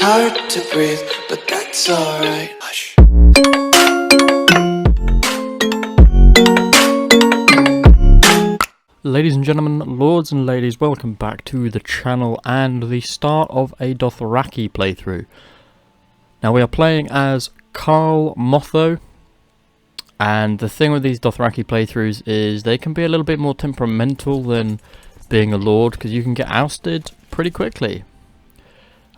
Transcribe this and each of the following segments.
It's hard to breathe, but that's alright. Hush. Ladies and gentlemen, lords and ladies, welcome back to the channel and the start of a Dothraki playthrough. Now we are playing as Khal Motho, and the thing with these Dothraki playthroughs is they can be a little bit more temperamental than being a lord, because you can get ousted pretty quickly.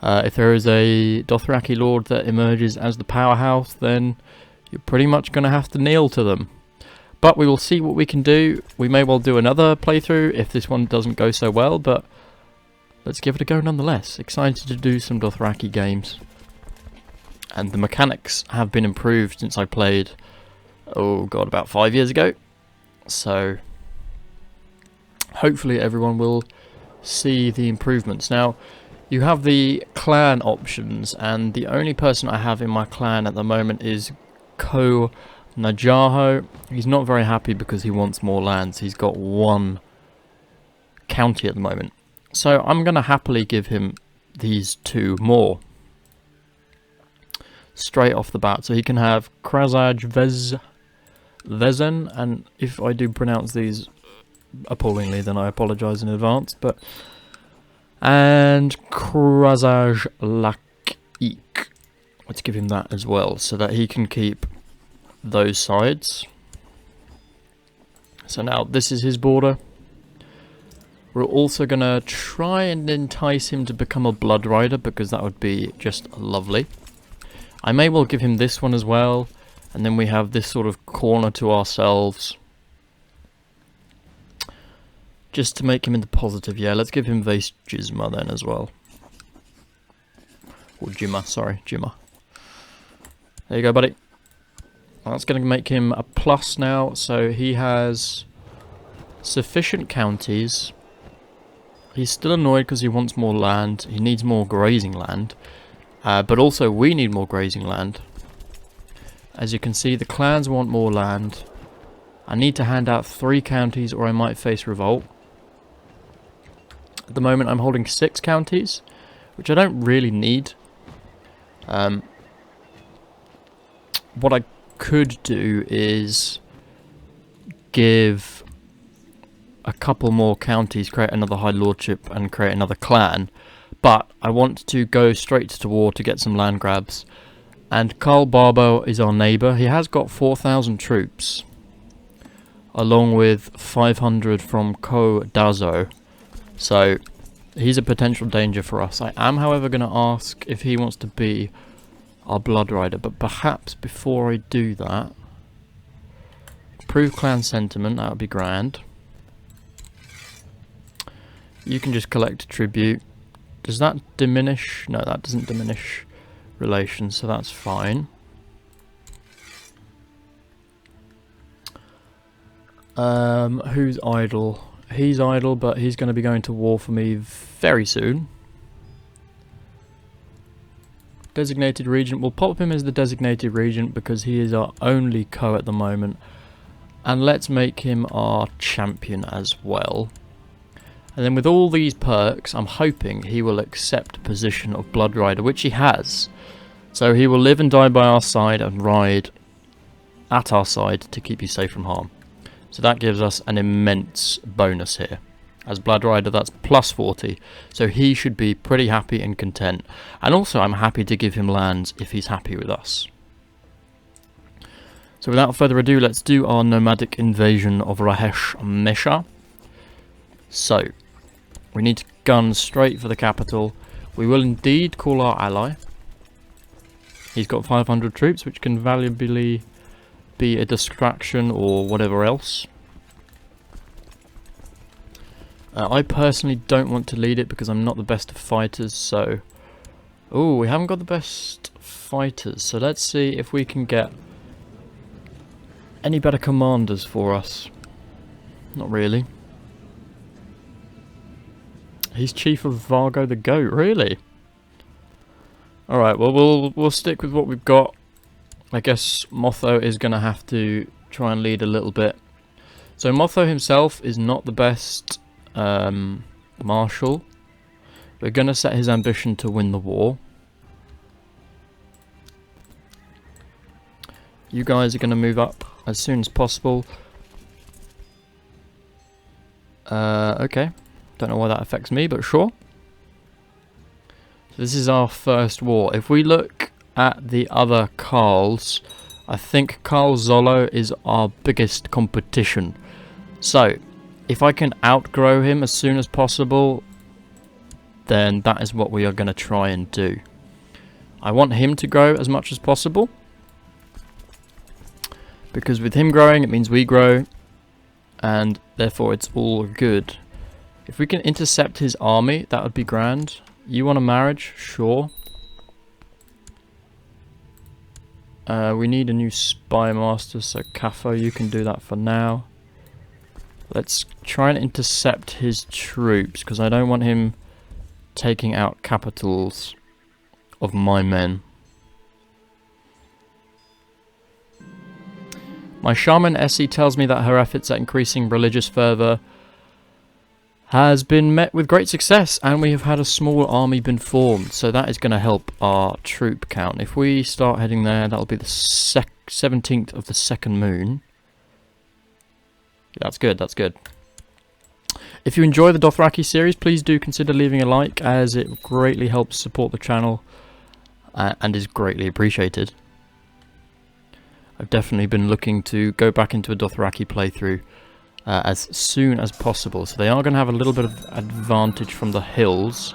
If there is a Dothraki lord that emerges as the powerhouse, then you're pretty much going to have to kneel to them. But we will see what we can do. We may well do another playthrough if this one doesn't go so well, but let's give it a go nonetheless. Excited to do some Dothraki games. And the mechanics have been improved since I played, oh god, about 5 years ago. So hopefully everyone will see the improvements. Now, you have the clan options, and the only person I have in my clan at the moment is Khal Drogo. He's not very happy because he wants more lands. He's got one county at the moment. So I'm going to happily give him these two more straight off the bat. So he can have Crusader, and if I do pronounce these appallingly, then I apologise in advance. And Crusader. Let's give him that as well, so that he can keep those sides. So now this is his border. We're also going to try and entice him to become a blood rider, because that would be just lovely. I may well give him this one as well, and then we have this sort of corner to ourselves, just to make him in the positive. Yeah, let's give him Vase Jizma then as well. Or Jimma, sorry, Jimma. There you go, buddy. That's going to make him a plus now, so he has sufficient counties. He's still annoyed because he wants more land. He needs more grazing land. But also we need more grazing land. As you can see, the clans want more land. I need to hand out 3 counties or I might face revolt. At the moment I'm holding 6 counties, which I don't really need. What I could do is give a couple more counties, create another high lordship and create another clan, but I want to go straight to war to get some land grabs. And Khal Drogo is our neighbour. He has got 4,000 troops, along with 500 from Khal Drogo, so he's a potential danger for us. I am however going to ask if he wants to be our blood rider, but perhaps before I do that, improve clan sentiment, that would be grand. You can just collect a tribute. Does that diminish? No, that doesn't diminish relations, so that's fine. Who's idle? He's idle, but he's going to be going to war for me very soon. Designated regent. We'll pop him as the designated regent because he is our only co at the moment. And let's make him our champion as well. And then with all these perks, I'm hoping he will accept a position of blood rider, which he has. So he will live and die by our side and ride at our side to keep you safe from harm. So that gives us an immense bonus here. As blood rider, that's plus 40. So he should be pretty happy and content. And also I'm happy to give him lands if he's happy with us. So without further ado, let's do our nomadic invasion of Rahesh Mesha. So we need to gun straight for the capital. We will indeed call our ally. He's got 500 troops, which can valuably be a distraction or whatever else. I personally don't want to lead it because I'm not the best of fighters, so... Oh, we haven't got the best fighters, so let's see if we can get any better commanders for us. Not really. He's chief of Vargo the Goat, really? Alright, well we'll stick with what we've got. I guess Motho is going to have to try and lead a little bit. So Motho himself is not the best marshal. We're going to set his ambition to win the war. You guys are going to move up as soon as possible. Okay. Don't know why that affects me, but sure. So this is our first war. If we look at the other Khals, I think Khal Zolo is our biggest competition. So, if I can outgrow him as soon as possible, then that is what we are going to try and do. I want him to grow as much as possible, because with him growing, it means we grow, and therefore it's all good. If we can intercept his army, that would be grand. You want a marriage? Sure. We need a new spy master, so Kafo, you can do that for now. Let's try and intercept his troops, because I don't want him taking out capitals of my men. My shaman Essie tells me that her efforts at increasing religious fervour has been met with great success, and we have had a small army been formed, so that is going to help our troop count. If we start heading there, that'll be the 17th of the second moon. That's good, that's good. If you enjoy the Dothraki series, please do consider leaving a like, as it greatly helps support the channel and is greatly appreciated. I've definitely been looking to go back into a Dothraki playthrough as soon as possible, so they are going to have a little bit of advantage from the hills.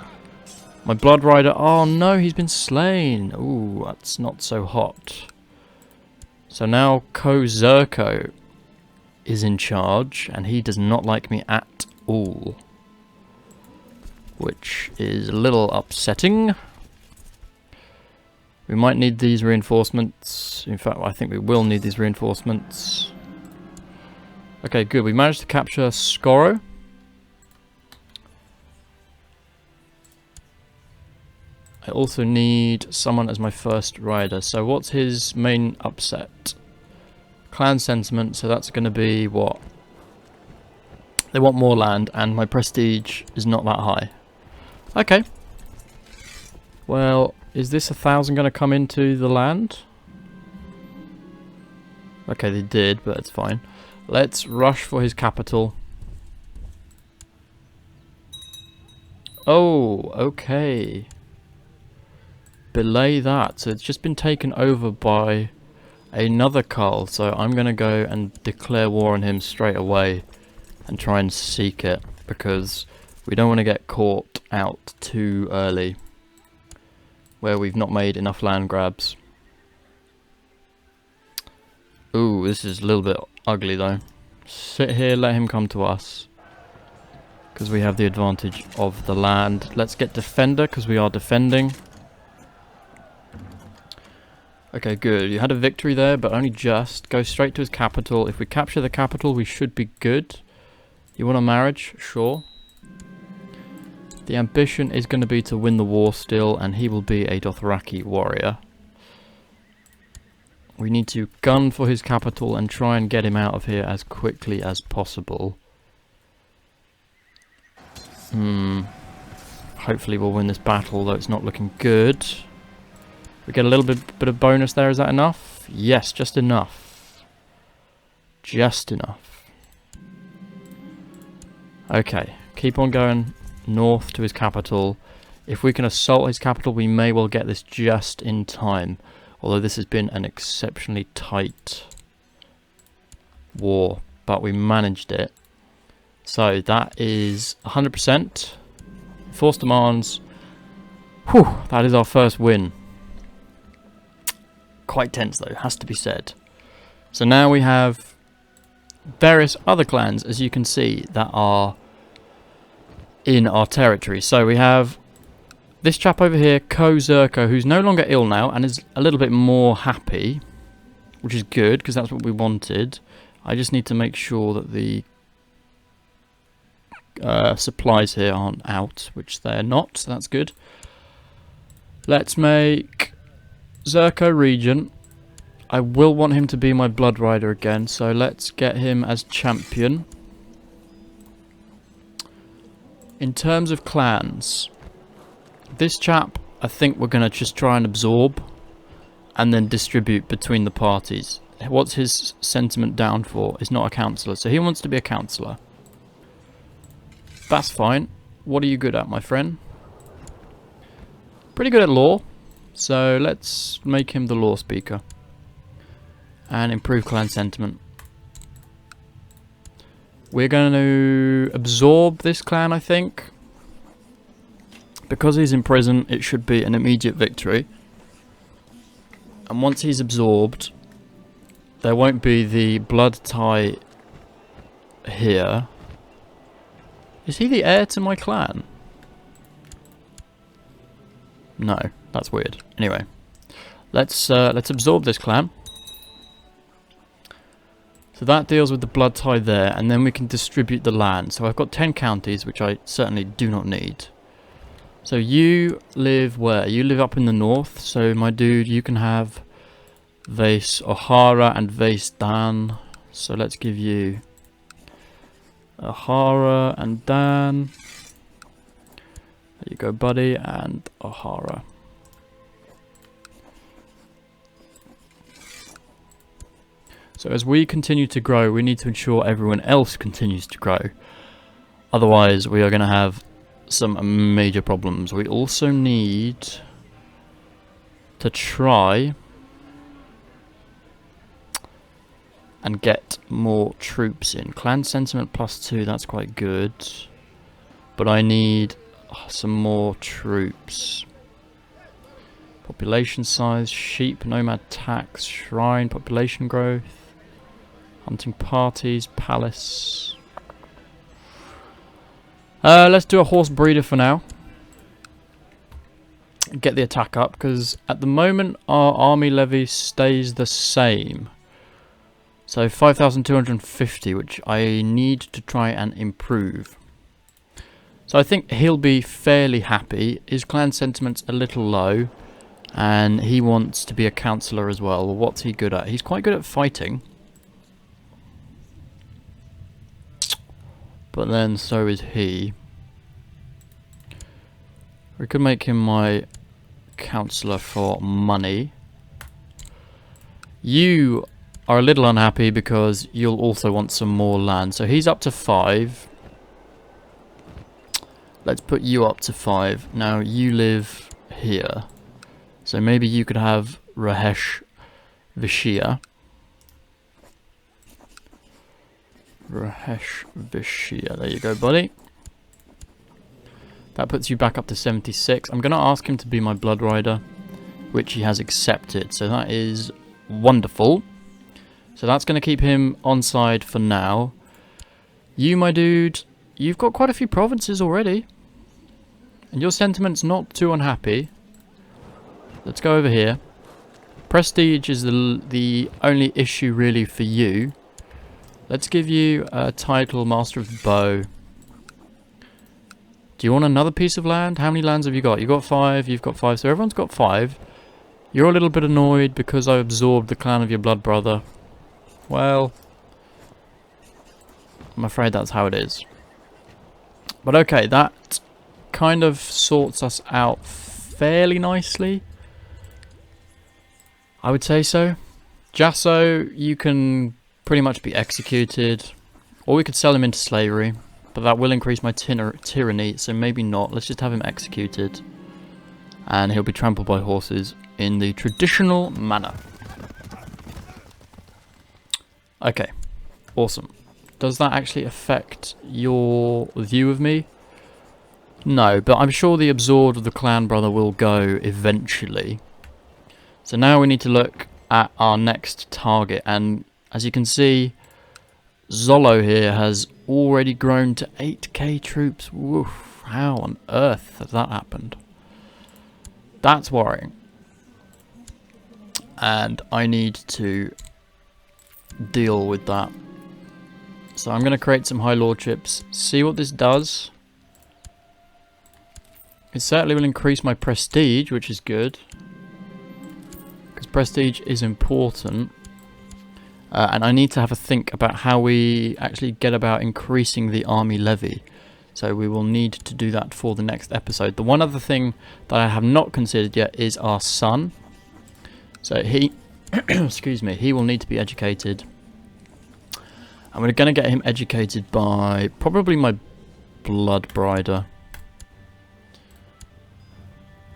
My Blood Rider, oh no, he's been slain. Ooh, that's not so hot. So now Khal is in charge, and he does not like me at all, which is a little upsetting. We might need these reinforcements. In fact, I think we will need these reinforcements. Okay, good. We managed to capture Skoro. I also need someone as my first rider. So what's his main upset? Clan sentiment, so that's going to be what? They want more land, and my prestige is not that high. Okay. Well, is this 1,000 going to come into the land? Okay, they did, but it's fine. Let's rush for his capital. Oh, okay. Belay that. So it's just been taken over by another Khal. So I'm going to go and declare war on him straight away and try and seek it, because we don't want to get caught out too early where we've not made enough land grabs. Ooh, this is a little bit ugly though. Sit here, let him come to us, because we have the advantage of the land. Let's get defender, because we are defending. Okay, good. You had a victory there, but only just. Go straight to his capital. If we capture the capital, we should be good. You want a marriage? Sure. The ambition is going to be to win the war still, and he will be a Dothraki warrior. We need to gun for his capital and try and get him out of here as quickly as possible. Hopefully we'll win this battle, though it's not looking good. We get a little bit of bonus there. Is that enough? Yes, just enough. Just enough. Okay, keep on going north to his capital. If we can assault his capital, we may well get this just in time. Although this has been an exceptionally tight war, but we managed it. So that is 100%. Force demands. Whew, that is our first win. Quite tense though, has to be said. So now we have various other clans, as you can see, that are in our territory. So we have this chap over here, Khal, who's no longer ill now and is a little bit more happy, which is good because that's what we wanted. I just need to make sure that the supplies here aren't out, which they're not, so that's good. Let's make Zerko regent. I will want him to be my blood rider again, so let's get him as champion. In terms of clans, this chap, I think we're going to just try and absorb and then distribute between the parties. what's his sentiment down for? Is not a councillor, so he wants to be a councillor. That's fine. What are you good at, my friend? Pretty good at law, so let's make him the law speaker. And improve clan sentiment. We're going to absorb this clan, I think. Because he's in prison, it should be an immediate victory. And once he's absorbed, there won't be the blood tie here. Is he the heir to my clan? No, that's weird. Anyway, let's absorb this clan. So that deals with the blood tie there, and then we can distribute the land. So I've got 10 counties, which I certainly do not need. So you live where? You live up in the north, so my dude, you can have Vase O'Hara and Vase Dan. So let's give you O'Hara and Dan. There you go, buddy, and O'Hara. So as we continue to grow, we need to ensure everyone else continues to grow. Otherwise, we are going to have some major problems. We also need to try and get more troops in. Clan sentiment +2, that's quite good. But I need some more troops. Population size, sheep, nomad tax, shrine, population growth. Hunting parties, palace. Let's do a horse breeder for now. Get the attack up, because at the moment our army levy stays the same. So 5,250, which I need to try and improve. So I think he'll be fairly happy. His clan sentiment's a little low, and he wants to be a councillor as well. What's he good at? He's quite good at fighting. But then so is he. We could make him my councillor for money. You are a little unhappy because you'll also want some more land. So he's up to 5. Let's put you up to 5. Now you live here. So maybe you could have Rahesh Vishia. Rahesh Vishia. There you go, buddy. That puts you back up to 76. I'm going to ask him to be my blood rider, which he has accepted. So that is wonderful. So that's going to keep him on side for now. You, my dude, you've got quite a few provinces already. And your sentiment's not too unhappy. Let's go over here. Prestige is the only issue really for you. Let's give you a title, Master of the Bow. Do you want another piece of land? How many lands have you got? You've got 5, you've got 5, so everyone's got 5. You're a little bit annoyed because I absorbed the clan of your blood brother. Well, I'm afraid that's how it is. But okay, that kind of sorts us out fairly nicely. I would say so. Jasso, you can pretty much be executed. Or we could sell him into slavery. But that will increase my tyranny, so maybe not. Let's just have him executed. And he'll be trampled by horses in the traditional manner. Okay. Awesome. Does that actually affect your view of me? No, but I'm sure the absorbed of the clan brother will go eventually. So now we need to look at our next target. And as you can see, Zolo here has already grown to 8k troops. Woof, how on earth has that happened? That's worrying. And I need to deal with that. So I'm going to create some high lordships, see what this does. It certainly will increase my prestige, which is good. Because prestige is important. And I need to have a think about how we actually get about increasing the army levy. So we will need to do that for the next episode. The one other thing that I have not considered yet is our son. So he excuse me, he will need to be educated. And we're going to get him educated by probably my blood brider.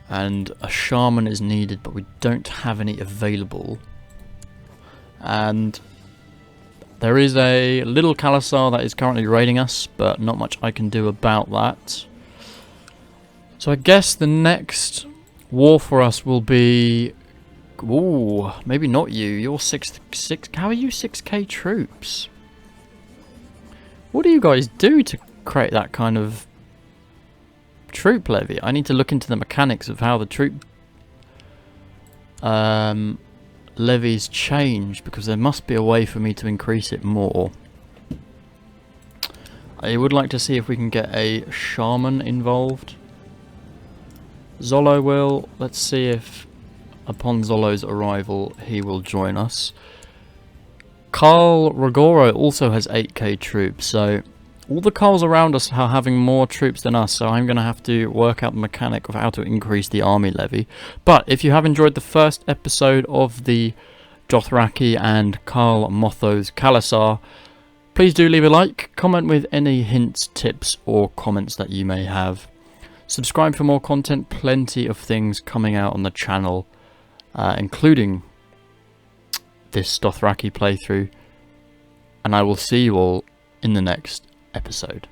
And a shaman is needed, but we don't have any available. And there is a little Khalasar that is currently raiding us, but not much I can do about that. So I guess the next war for us will be... Ooh, maybe not you. You're 6... How are you 6k troops? What do you guys do to create that kind of troop levy? I need to look into the mechanics of how the troop levies change, because there must be a way for me to increase it more. I would like to see if we can get a shaman involved. Zolo will. Let's see if upon Zolo's arrival he will join us. Khal Drogo also has 8k troops, so all the Khals around us are having more troops than us, so I'm going to have to work out the mechanic of how to increase the army levy. But if you have enjoyed the first episode of the Dothraki and Khal Motho's Khalasar, please do leave a like, comment with any hints, tips or comments that you may have. Subscribe for more content, plenty of things coming out on the channel, including this Dothraki playthrough, and I will see you all in the next episode.